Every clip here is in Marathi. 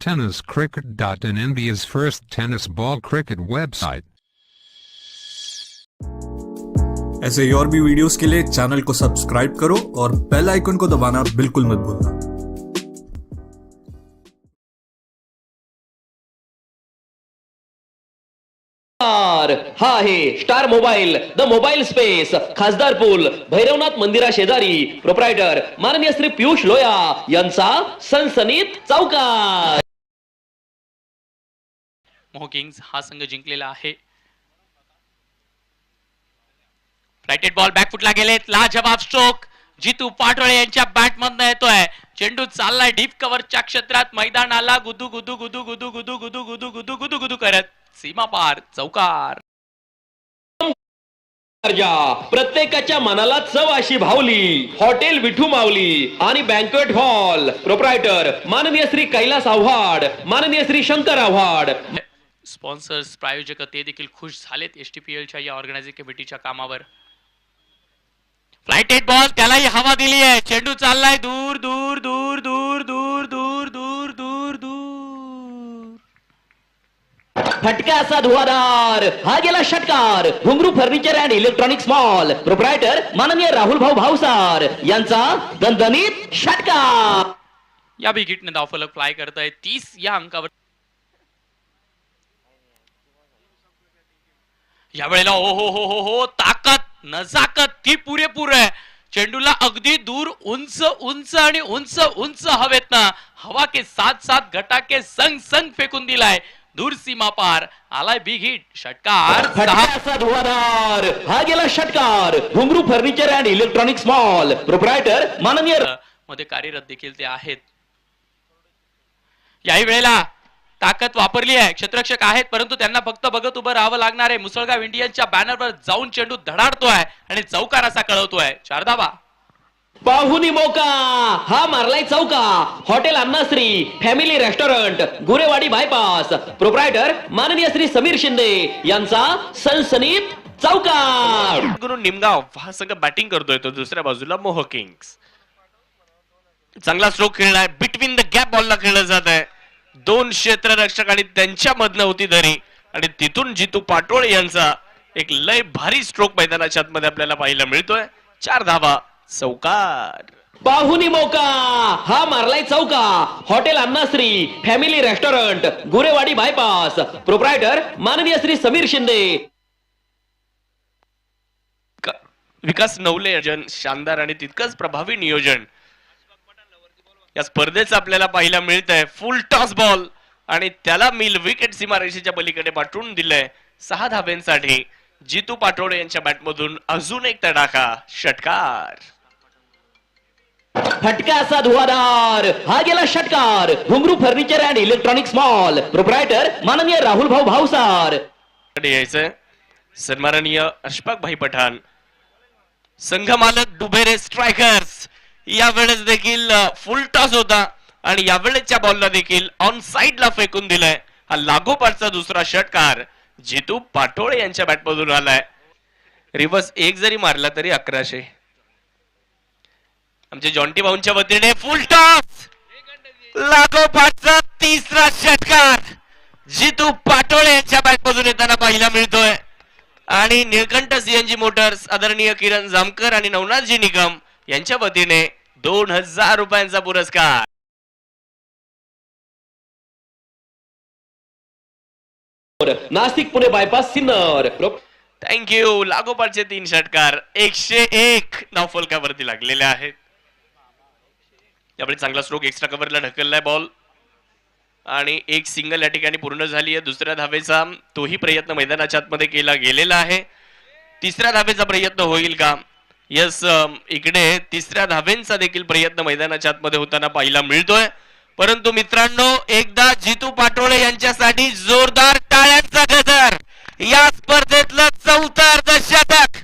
Tenniscricket.in, India's first tennis ball cricket website. ऐसे ही और भी वीडियोस के लिए चैनल को सब्सक्राइब करो और बेल आइकन को दबाना बिल्कुल मत भूलना। हा आहे star mobile, the mobile space, खासदार पूल, भैरवनाथ मंदिरा शेजारी, प्रोप्रायटर माननीय श्री पियुष लोया यांचा सनसनीत चौकार. मोह किंग्स हा संघ जिंकलेला आहे. फ्लाइटेड बॉल बॅकफुटला गेलेत. लाजवाब स्ट्रोक जितू पाटोळे यांच्या बॅटमधनं येतोय. चेंडू चाललाय डीप कव्हरच्या क्षेत्रात, मैदानाला गुदू गुदू गुदू गुदू गुदू गुदू गुदू गुदू गुदू गुदू करत सीमा पार चौकार. प्रत्येकाच्या मनाला चव अशी भावली. हॉटेल विठू माऊली आणि बँक्वेट हॉल, प्रोप्रायटर माननीय श्री कैलास आव्हाड, माननीय श्री शंकर आव्हाड. स्पॉन्सर्स, प्रायोजक ते देखील खुश झालेत एसटीपीएलच्या या ऑर्गनायझिंग कमिटीच्या कामावर. फ्लाइटेड बॉल, त्यालाही हवा दिली आहे. चेंडू चाललाय दूर दूर दूर दूर दूर दूर दूर दूर दूर. फटका असा धुवाधार, हा गेला षटकार. घुंगरू furniture and electronics mall, proprietor माननीय राहुल भाऊ भावसार यांचा दणदणीत षटकार. या विकेटने धावफलक फ्लाय करत आहे 30 या अंकावर. यावेळेला ओ हो हो हो हो, ताकद नजाकत ती पुरेपूर आहे. चेंडूला अगदी दूर उंच उंच आणि उंच उंच हवेत ना हवा के साथ साथ गटाके संग संग फेकून दिलाय. दूर सीमा पार आलाय बिग हिट. षटकार. फटका धुवाधार, हा गेला षटकार. घुंगरू furniture and electronics mall, proprietor माननीय मध्ये कार्यरत देखील ते आहेत. याही वेळेला ताकद वापरली आहे. क्षेत्ररक्षक आहेत परंतु त्यांना फक्त बघत उभं राहावं लागणार आहे. मुसळगाव इंडियन्सच्या बॅनरवर जाऊन चेंडू धडाडतोय आणि चौकार असा कळवतोय. 4 धावा. पाहुनी मोका, हा मारलाय चौका. Hotel Annashri family restaurant, Gurewadi bypass, proprietor माननीय श्री समीर शिंदे यांचा सनसनीत चौकार. गुरु निमगाव हा संघ बॅटिंग करतोय, तो दुसऱ्या बाजूला मोह किंग्स. चांगला स्ट्रोक खेळलाय. बिटवीन द गॅप बॉलला खेळलं जात आहे. 2 क्षेत्ररक्षक आणि त्यांच्या मधनं होती धरी आणि तिथून जितू पाटोळे यांचा एक लय भारी स्ट्रोक मैदानाच्या आतमध्ये आपल्याला पाहायला मिळतोय. 4 धावा. चौकार. पाहुनी मोका, हा मारलाय चौका. Hotel Annashri family restaurant, Gurewadi bypass, proprietor माननीय श्री समीर शिंदे. विकास नवले शानदार आणि तितकंच प्रभावी नियोजन या स्पर्धेचं आपल्याला पाहायला मिळत आहे. फुल टॉस बॉल आणि त्याला मिल विकेट सीमारेषेच्या पलीकडे पाठवून दिलंय. 6 धाब्यांसाठी जितू पाटोळे यांच्या बॅटमधून अजून एक तडाखा. षटकार. फटका असा धुवाधार, हा गेला षटकार. घुंगरू furniture and electronics mall, proprietor माननीय राहुल भाऊ भावसार. यायचंय सन्माननीय अशफाक भाई पठाण, संघ मालक डुबेरे स्ट्रायकर्स. यावेळेस देखील फुल टॉस होता आणि यावेळेच्या बॉलला देखील ऑन साइडला फेकून दिलाय. हा लागोपाठचा दुसरा षटकार जितू पाटोळे यांच्या बॅटमधून आलाय. रिव्हर्स 1 जरी मारला तरी 1100. आमच्या जॉन्टी भाऊंच्या वतीने फुल टॉस, लागोपाठचा तिसरा षटकार जितू पाटोळे यांच्या बॅटमधून येताना पाहायला मिळतोय. आणि निळकंठ सीएनजी मोटर्स, आदरणीय किरण जामकर आणि नवनाथजी निगम यांच्या वतीने 2000 रुपयांचा पुरस्कार. नाशिक पुणे बायपास सिन्नर. थँक्यू. लागोपाठचे 3 षटकार 101 धावफलकावरती लागलेले आहेत. यावेळी चांगला स्ट्रोक एक्स्ट्रा कव्हरला ढकललाय बॉल आणि एक सिंगल या ठिकाणी पूर्ण झाली आहे. दुसऱ्या धावेचा तोही प्रयत्न मैदानाच्या आतमध्ये केला गेलेला आहे. तिसऱ्या धावेचा प्रयत्न होईल का? यस, इकडे तिसऱ्या धावेंचा देखील प्रयत्न मैदानाच्या आतमध्ये होताना पाहायला मिळतोय. परंतु मित्रांनो, एकदा जितू पाटोळे यांच्यासाठी जोरदार टाळ्यांचा गजर. या स्पर्धेतलं 4थं अर्धशतक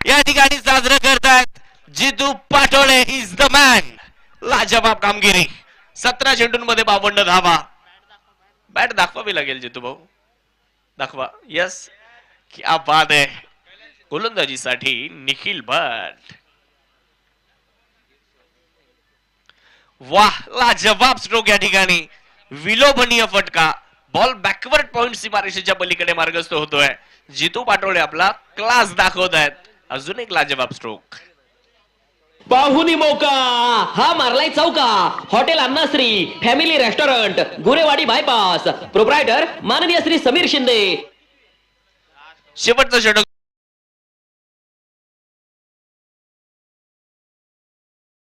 या ठिकाणी साजरं करतायत Jitu Patole. Is the man. लाजवाब कामगिरी. 17 चेंडूंमध्ये 52 धावा. बॅट दाखवावी लागेल जितू भाऊ, दाखवा. यस, क्या बात आहे. गोलंदाजीसाठी निखिल भट. वाह, लाजवाब स्ट्रोक या ठिकाणी. विलोभनीय फटका. बॉल बॅकवर्ड पॉइंट सीमारेषेच्या पलीकडे मार्गस्थ होतोय. जितू पाटोळे आपला क्लास दाखवत आहेत. अजून एक लाजवाब स्ट्रोक. पाहुनी मौका हा मारलाय चौका. Hotel Annashri family restaurant Gurewadi bypass proprietor माननीय श्री समीर शिंदे. शेवटचं षटक